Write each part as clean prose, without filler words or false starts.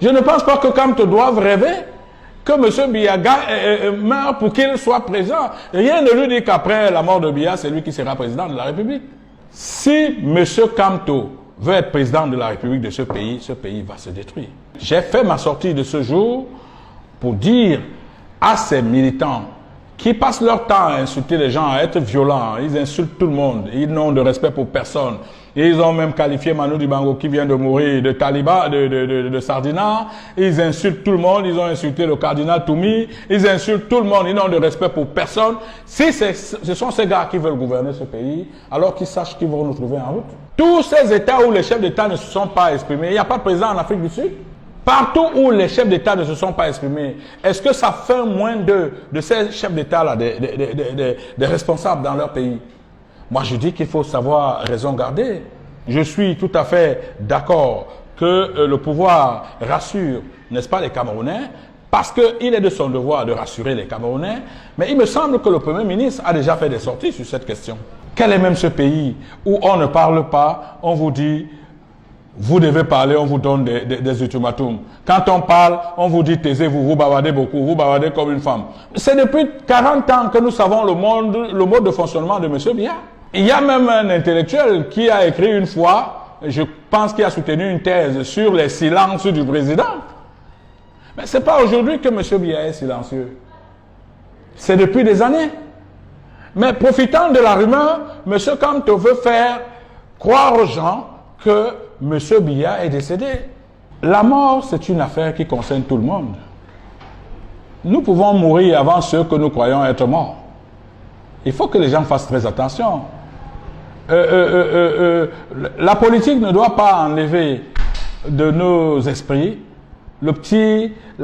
Je ne pense pas que Kamto doive rêver que M. Biya meure pour qu'il soit président. Rien ne lui dit qu'après la mort de Biya, c'est lui qui sera président de la République. Si M. Kamto veut être président de la République de ce pays va se détruire. J'ai fait ma sortie de ce jour pour dire à ces militants qui passent leur temps à insulter les gens, à être violents, ils insultent tout le monde, ils n'ont de respect pour personne. Et ils ont même qualifié Manu Dibango qui vient de mourir de Taliban, de Sardina. Ils insultent tout le monde, ils ont insulté le cardinal Toumi, ils insultent tout le monde, ils n'ont de respect pour personne. Si ce sont ces gars qui veulent gouverner ce pays, alors qu'ils sachent qu'ils vont nous trouver en route. Tous ces États où les chefs d'État ne se sont pas exprimés, il n'y a pas de président en Afrique du Sud. Partout où les chefs d'État ne se sont pas exprimés, est-ce que ça fait moins de ces chefs d'État-là des responsables dans leur pays? Moi, je dis qu'il faut savoir raison garder. Je suis tout à fait d'accord que le pouvoir rassure, n'est-ce pas, les Camerounais, parce qu'il est de son devoir de rassurer les Camerounais, mais il me semble que le Premier ministre a déjà fait des sorties sur cette question. Quel est même ce pays où on ne parle pas, on vous dit... Vous devez parler, on vous donne des ultimatums. Quand on parle, on vous dit taisez-vous, vous bavardez beaucoup, vous bavardez comme une femme. C'est depuis 40 ans que nous savons le mode de fonctionnement de M. Biya. Il y a même un intellectuel qui a écrit une fois, je pense qu'il a soutenu une thèse sur les silences du président. Mais ce n'est pas aujourd'hui que M. Biya est silencieux. C'est depuis des années. Mais profitant de la rumeur, M. Kamto veut faire croire aux gens que M. Biya est décédé. La mort, c'est une affaire qui concerne tout le monde. Nous pouvons mourir avant ceux que nous croyons être morts. Il faut que les gens fassent très attention. La politique ne doit pas enlever de nos esprits la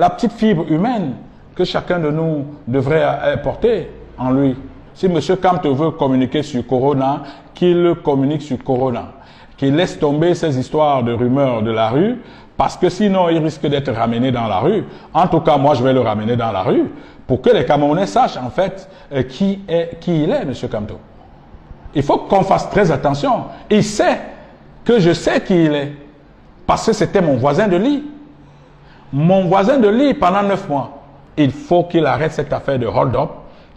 petite fibre humaine que chacun de nous devrait porter en lui. Si M. Kamto veut communiquer sur Corona, qu'il communique sur Corona. Qu'il laisse tomber ces histoires de rumeurs de la rue, parce que sinon il risque d'être ramené dans la rue. En tout cas, moi je vais le ramener dans la rue, pour que les Camerounais sachent en fait qui il est, M. Kamto. Il faut qu'on fasse très attention. Il sait que je sais qui il est, parce que c'était mon voisin de lit. Mon voisin de lit pendant 9 mois. Il faut qu'il arrête cette affaire de hold-up.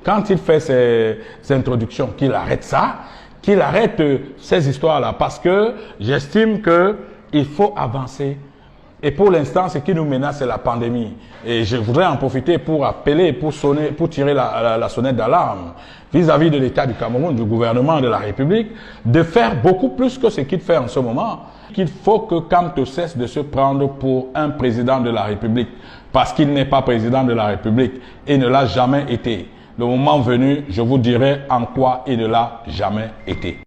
Quand il fait ses introductions, qu'il arrête ça, qu'il arrête ces histoires-là, parce que j'estime qu'il faut avancer. Et pour l'instant, ce qui nous menace, c'est la pandémie. Et je voudrais en profiter pour appeler, pour tirer la sonnette d'alarme vis-à-vis de l'État du Cameroun, du gouvernement de la République, de faire beaucoup plus que ce qu'il fait en ce moment. Qu'il faut que Kamto cesse de se prendre pour un président de la République, parce qu'il n'est pas président de la République et ne l'a jamais été. Le moment venu, je vous dirai en quoi il ne l'a jamais été.